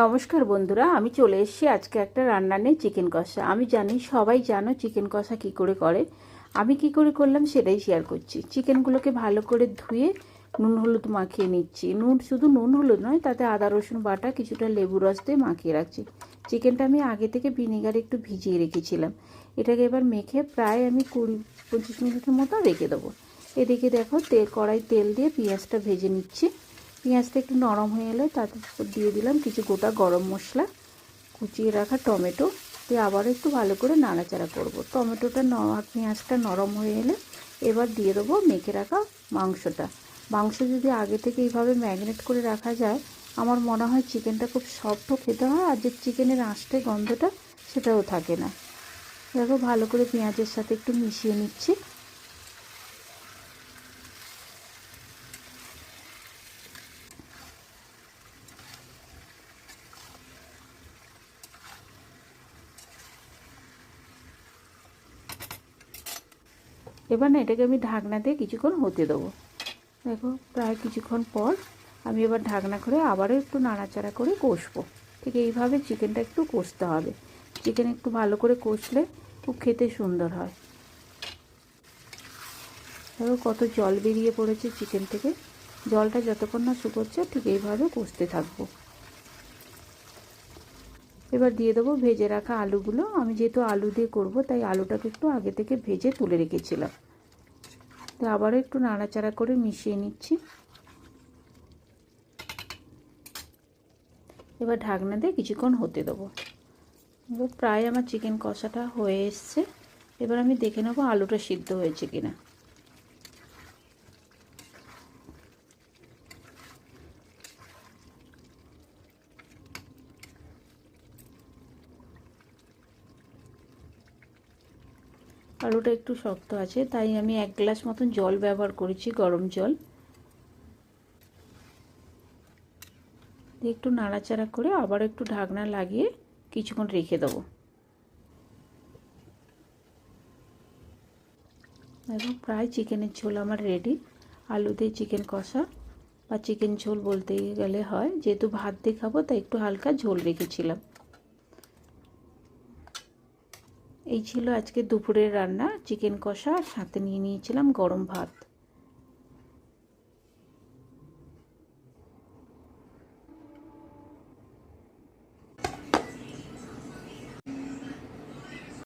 নমস্কার বন্ধুরা, আমি চলে এসেছি আজকে একটা রান্না নিয়ে, চিকেন কষা। আমি জানি সবাই জানো চিকেন কষা কী করে করে। আমি কি করে করলাম সেটাই শেয়ার করছি। চিকেনগুলোকে ভালো করে ধুয়ে নুন হলুদ মাখিয়ে নিচ্ছি। শুধু নুন হলুদ নয়, তাতে আদা রসুন বাটা, কিছুটা লেবু রস দিয়ে মাখিয়ে রাখছি। চিকেনটা আমি আগে থেকে ভিনেগারে একটু ভিজিয়ে রেখেছিলাম। এটাকে এবার মেখে প্রায় আমি 20-25 মিনিটের মতো রেখে দেবো। এদিকে দেখো কড়াই তেল দিয়ে পেঁয়াজটা ভেজে নিচ্ছি। পেঁয়াজটা একটু নরম হয়ে এলে তাতে দিয়ে দিলাম কিছু গোটা গরম মশলা, কুচিয়ে রাখা টমেটো দিয়ে আবার একটু ভালো করে নাড়াচাড়া করব। টমেটোটা পেঁয়াজটা নরম হয়ে এলে এবার দিয়ে দেবো মেখে রাখা মাংসটা। মাংস যদি আগে থেকে এইভাবে ম্যারিনেট করে রাখা যায়, আমার মনে হয় চিকেনটা খুব সফটও খেতে হয়, আর যে চিকেনের আঁশটে গন্ধটা সেটাও থাকে না। দেখো ভালো করে পেঁয়াজের সাথে একটু মিশিয়ে নিচ্ছি। এবার না এটাকে আমি ঢাকনা দিয়ে কিছুক্ষণ হতে দেবো। দেখো প্রায় কিছুক্ষণ পর আমি এবার ঢাকনা করে আবারও একটু নাড়াচাড়া করে কষবো। ঠিক এইভাবে চিকেনটা একটু কষতে হবে। চিকেন একটু ভালো করে কষলে খুব খেতে সুন্দর হয়। দেখো কত জল বেরিয়ে পড়েছে চিকেন থেকে। জলটা যতক্ষণ না শুকোচ্ছে ঠিক এইভাবে কষতে থাকবো। এবার দিয়ে দেবো ভেজে রাখা আলুগুলো। আমি যেহেতু আলু দিয়ে করবো, তাই আলুটাকে একটু আগে থেকে ভেজে তুলে রেখেছিলাম। তো আবারও একটু নাড়াচাড়া করে মিশিয়ে নিচ্ছি। এবার ঢাকনা দিয়ে কিছুক্ষণ হতে দেবো। প্রায় আমার চিকেন কষাটা হয়ে এসছে। এবার আমি দেখে নেবো আলুটা সিদ্ধ হয়েছে কিনা। আলুটা একটু শক্ত আছে, তাই আমি 1 গ্লাস মতন জল ব্যবহার করেছি, গরম জল দিয়ে একটু নাড়াচাড়া করে আবার একটু ঢাকনা লাগিয়ে কিছুক্ষণ রেখে দেবো। দেখো প্রায় চিকেনের ঝোল আমার রেডি। আলু দিয়ে চিকেন কষা বা চিকেন ঝোল বলতে গেলে হয়, যেহেতু ভাত দিয়ে খাবো তাই একটু হালকা ঝোল রেখেছিলাম। এই ছিল আজকে দুপুরের রান্না, চিকেন কষা, আর সাথে নিয়ে নিয়েছিলাম গরম ভাত।